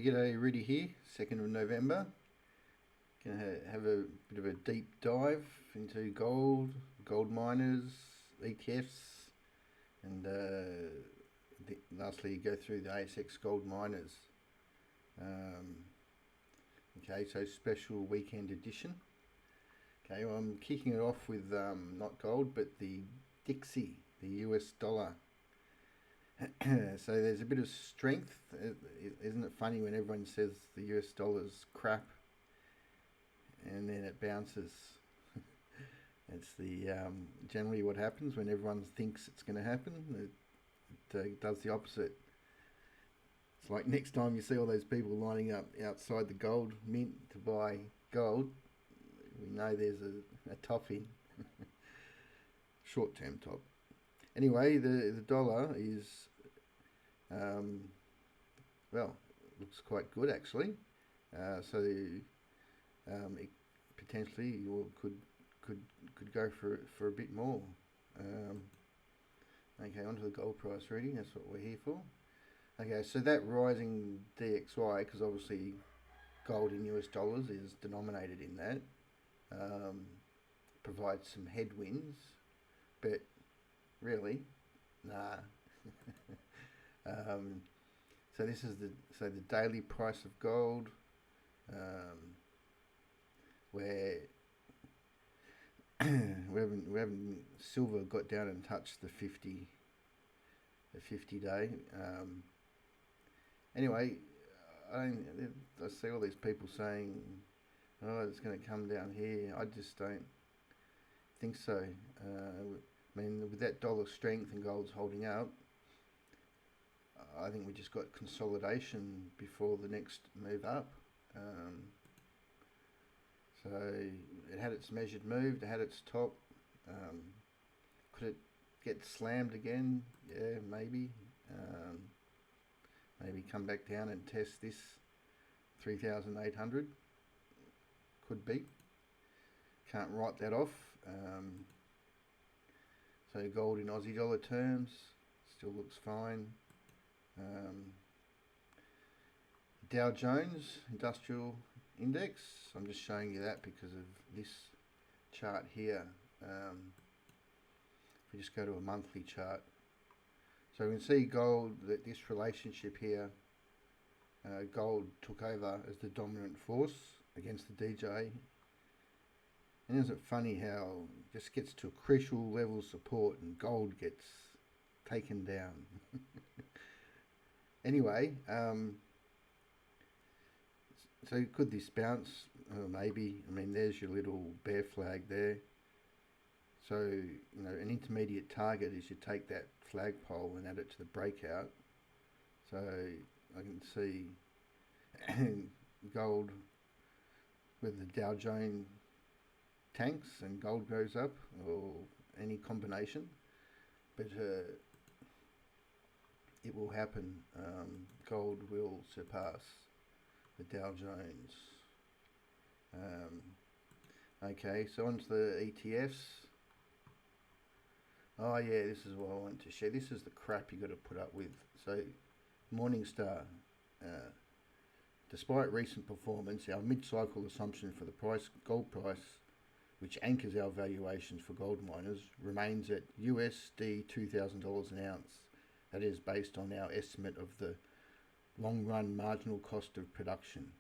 G'day, Rudy here, 2nd of November. Gonna have a bit of a deep dive into gold miners, ETFs, and lastly go through the ASX gold miners. Okay, so special weekend edition. Okay, well, I'm kicking it off with not gold, but the Dixie, the US dollar. So there's a bit of strength. Isn't it funny when everyone says the US dollar's crap and then it bounces? It's the generally what happens when everyone thinks it's going to happen. It does the opposite. It's like next time you see all those people lining up outside the gold mint to buy gold, we know there's a top in. Short-term top. Anyway, the dollar is well, looks quite good actually. So it potentially could go for a bit more. Okay, onto the gold price reading. That's what we're here for. Okay, so that rising DXY, because obviously gold in US dollars is denominated in that, provides some headwinds, but really, nah. So this is the daily price of gold, where we haven't silver got down and touched the 50 day. Anyway, I see all these people saying, "Oh, it's going to come down here." I just don't think so. I mean, with that dollar strength and gold's holding up, I think we just got consolidation before the next move up. So it had its measured move, it had its top. Could it get slammed again? Yeah, maybe. Maybe come back down and test this 3,800. Could be. Can't write that off. So gold in Aussie dollar terms still looks fine. Dow Jones Industrial Index, I'm just showing you that because of this chart here. If we just go to a monthly chart, so we can see gold, that this relationship here, gold took over as the dominant force against the DJ. And isn't it funny how it just gets to a crucial level of support and gold gets taken down? Anyway, so could this bounce? Maybe. I mean, there's your little bear flag there. So, you know, an intermediate target is you take that flagpole and add it to the breakout. So I can see gold with the Dow Jones tanks and gold goes up, or any combination. But it will happen. Gold will surpass the Dow Jones. Okay, so onto the ETFs. Oh yeah, this is what I want to share. This is the crap you got to put up with. So Morningstar, despite recent performance, our mid-cycle assumption for the gold price, which anchors our valuations for gold miners, remains at USD $2,000 an ounce. That is based on our estimate of the long-run marginal cost of production.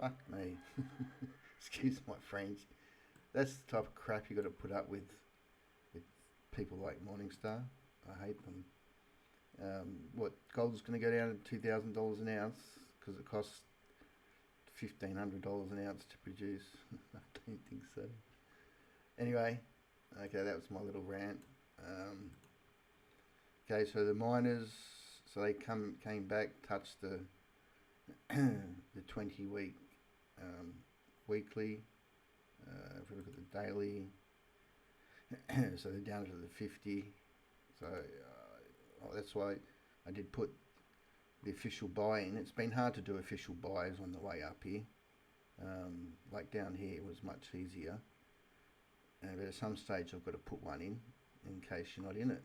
Fuck me. Excuse my French. That's the type of crap you got to put up with people like Morningstar. I hate them. What, gold's going to go down to $2,000 an ounce because it costs $1,500 an ounce to produce? I don't think so. Anyway, okay, that was my little rant. Okay, so the miners, so they came back, touched the 20-week weekly. If we look at the daily, so they're down to the 50. So that's why I did put the official buy in. It's been hard to do official buys on the way up here. Like down here, it was much easier. But at some stage, I've got to put one in case you're not in it.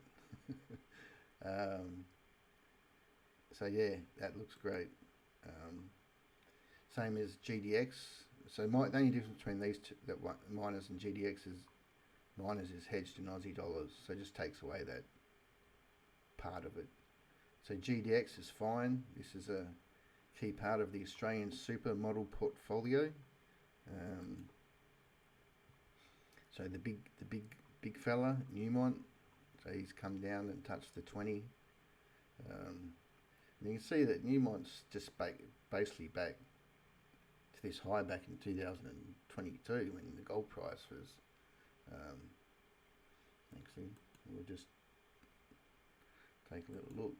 So yeah, that looks great. Same as GDX. So the only difference between these two, miners and GDX, is miners is hedged in Aussie dollars, so it just takes away that part of it. So GDX is fine. This is a key part of the Australian super model portfolio. So the big fella, Newmont, so he's come down and touched the 20. And you can see that Newmont's just basically back to this high back in 2022 when the gold price was. Actually, we'll just take a little look.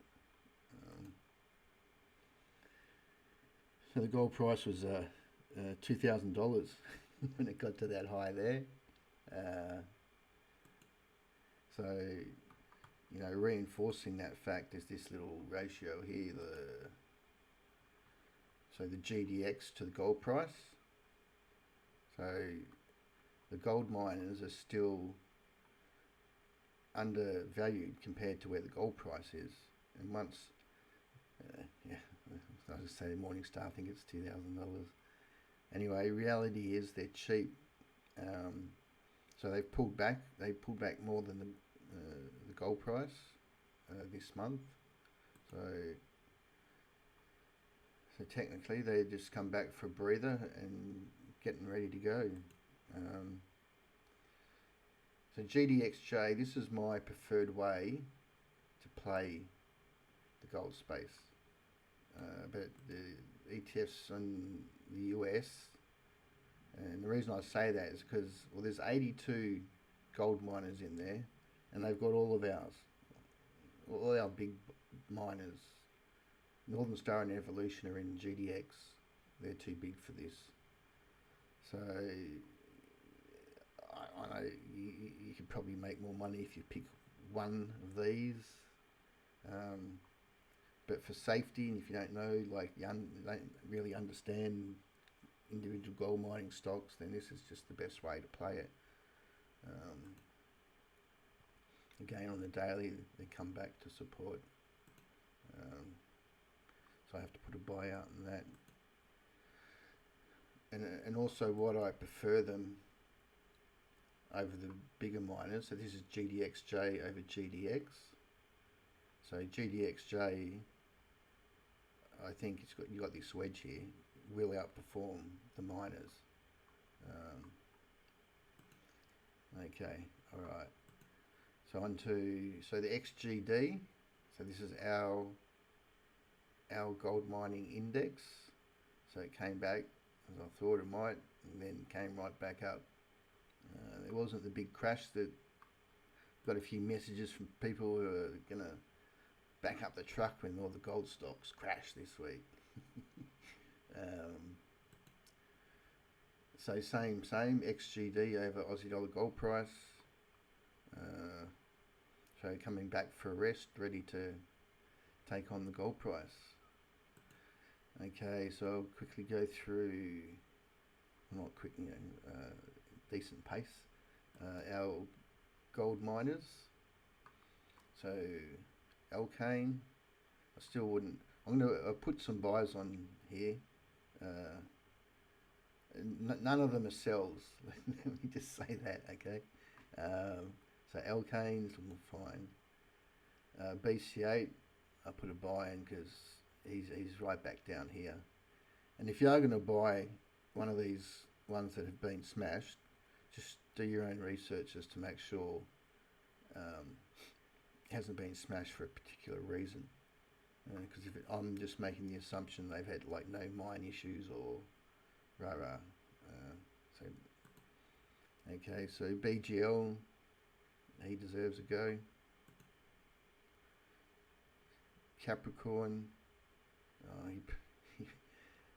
So the gold price was $2,000 when it got to that high there. So, you know, reinforcing that fact is this little ratio here, so the GDX to the gold price. So the gold miners are still undervalued compared to where the gold price is. And once, I just say Morningstar, I think it's $2,000. Anyway, reality is they're cheap. So they've pulled back. They pulled back more than the gold price this month. So technically they just come back for a breather and getting ready to go. So GDXJ, this is my preferred way to play the gold space. But the ETFs in the US, and the reason I say that is because, well, there's 82 gold miners in there, and they've got all of ours, all our big miners. Northern Star and Evolution are in GDX. They're too big for this. So I know you could probably make more money if you pick one of these. But for safety, and if you don't know, like you don't really understand individual gold mining stocks, then this is just the best way to play it. Again, on the daily, they come back to support. So I have to put a buy out on that. And also what I prefer them over the bigger miners. So this is GDXJ over GDX. So GDXJ, I think you got this wedge here, will outperform the miners. Okay, all right. So so the XGD. So this is our gold mining index. So it came back as I thought it might, and then came right back up. There wasn't the big crash that got a few messages from people who are gonna back up the truck when all the gold stocks crash this week. So same XGD over Aussie dollar gold price. So coming back for a rest, ready to take on the gold price. Okay, so I'll quickly go through, well, not quick, decent pace. Our gold miners. So Alkane, I still wouldn't. I'm going to put some buys on here. None of them are sells. Let me just say that, okay? So Alkane's fine. BC8, I put a buy in because he's right back down here. And if you are going to buy one of these ones that have been smashed, just do your own research as to make sure it hasn't been smashed for a particular reason. Because I'm just making the assumption they've had like no mine issues or rah-rah. Okay, so BGL, he deserves a go. Capricorn,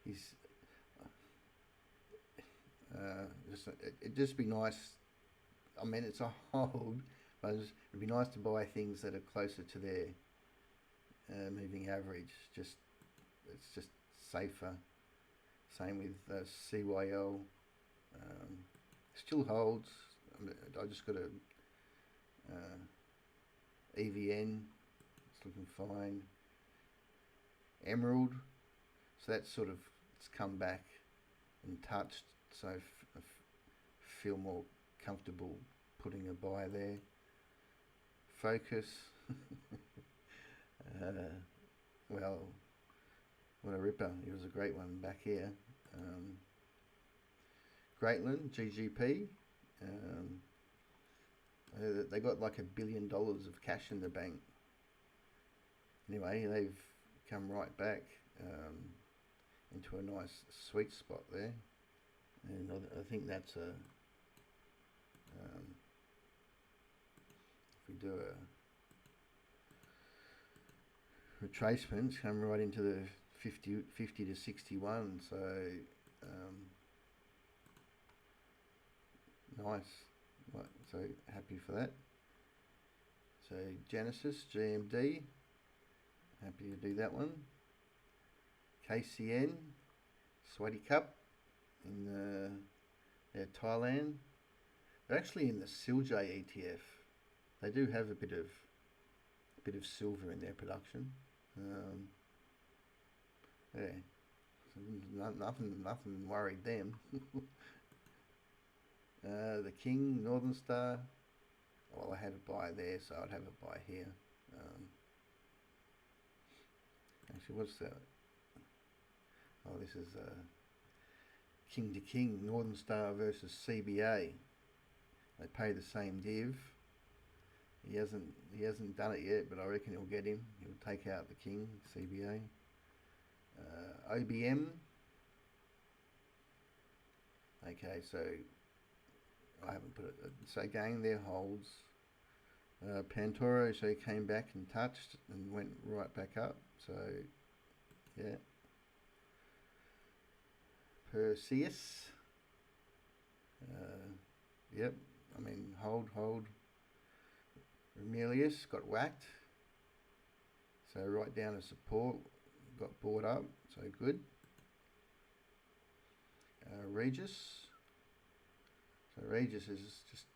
he's it'd just be nice. I mean, it's a hold, but it'd be nice to buy things that are closer to their moving average. It's just safer. Same with CYL. Still holds. I just got a EVN. It's looking fine. Emerald. So that's sort of it's come back and touched, so feel more comfortable putting a buy there. Focus, well, what a ripper. It was a great one back here. Greatland, GGP, they got like $1 billion of cash in the bank. Anyway, they've come right back into a nice sweet spot there, and I think that's a if we do a retracement, it's come right into the 50 to 61, so nice. Right, so happy for that. So Genesis, GMD, happy to do that one. KCN, Sweaty Cup in Thailand. They're actually in the Silj ETF. They do have a bit of silver in their production. Yeah, so nothing worried them. The King, Northern Star. Well, I had a buy there, so I'd have a buy here. Actually, what's that? Oh, this is King to King, Northern Star versus CBA. They pay the same div. He hasn't done it yet, but I reckon he'll get him. He'll take out the King, CBA. OBM. Okay, so I haven't put it. So again, there holds. Pantoro, so he came back and touched and went right back up. So yeah. Perseus. Yep. I mean, hold. Remelius got whacked. So right down to support, got bought up. So good. Regis. So Regis is just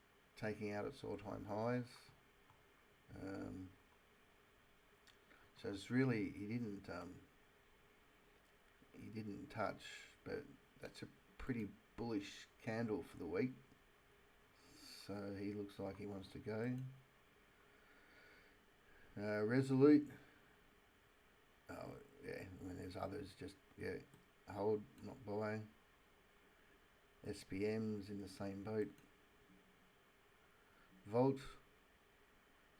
taking out its all-time highs. So it's really he didn't touch, but that's a pretty bullish candle for the week. So he looks like he wants to go. Resolute. Oh yeah, I mean there's others. Just hold, not buy. SPM's in the same boat. Volt.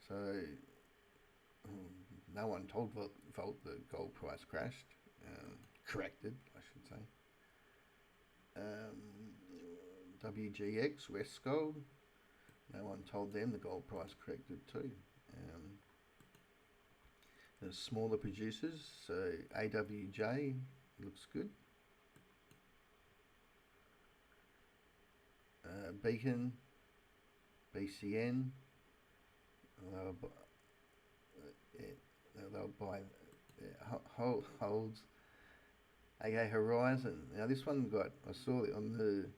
So no one told Volt the gold price crashed. Corrected, I should say. WGX, West Gold. No one told them the gold price corrected too. The smaller producers, so AWJ looks good. Beacon, BCN, they'll buy holds. AA Horizon. Now this one I saw it on the,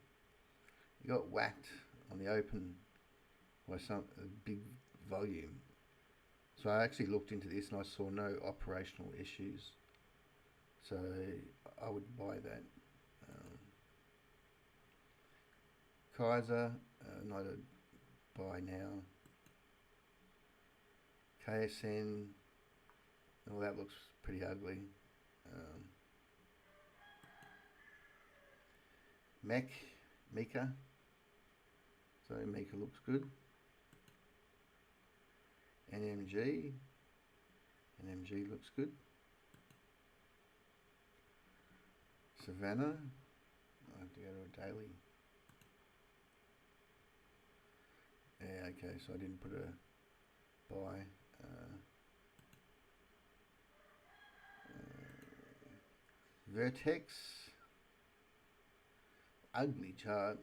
you got whacked on the open by a big volume. So I actually looked into this and I saw no operational issues. So I would buy that. Kaiser, not a buy now. KSN, well that looks pretty ugly. Mika, so Mika looks good. NMG looks good. Savannah, I have to go to a daily. Yeah, okay, so I didn't put a buy. Vertex, ugly chart.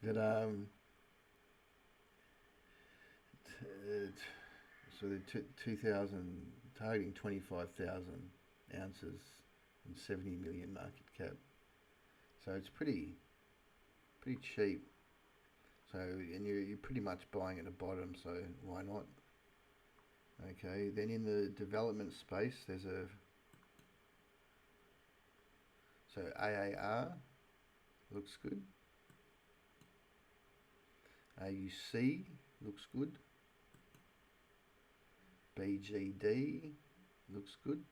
But so the 2,000 targeting 25,000 ounces and 70 million market cap. So it's pretty cheap. So and you're pretty much buying at the bottom. So why not? Okay. Then in the development space, there's a So AAR looks good. AUC looks good. BGD looks good.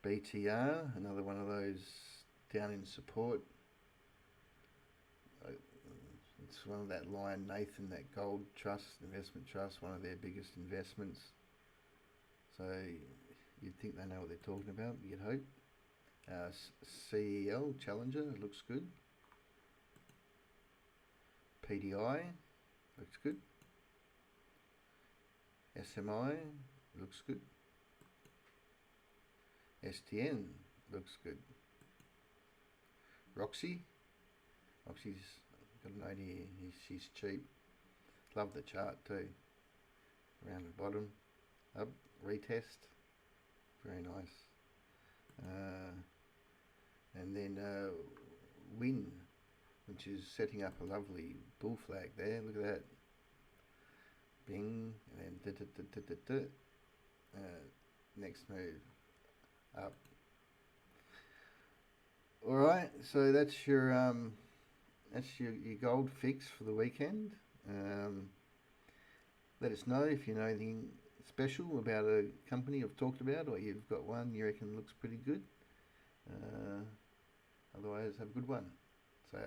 BTR, another one of those down in support. It's one of that Lion Nathan, that gold trust, investment trust, one of their biggest investments. So you'd think they know what they're talking about, you'd hope. CEL, Challenger, looks good. PDI, looks good. SMI, looks good. STN, looks good. Roxy's got an idea, she's cheap. Love the chart too. Around the bottom, up, retest, very nice. And then Win, which is setting up a lovely bull flag there. Look at that. Bing, and then next move up. All right, so that's your gold fix for the weekend. Let us know if you know anything special about a company I've talked about, or you've got one you reckon looks pretty good. Otherwise, have a good one. So.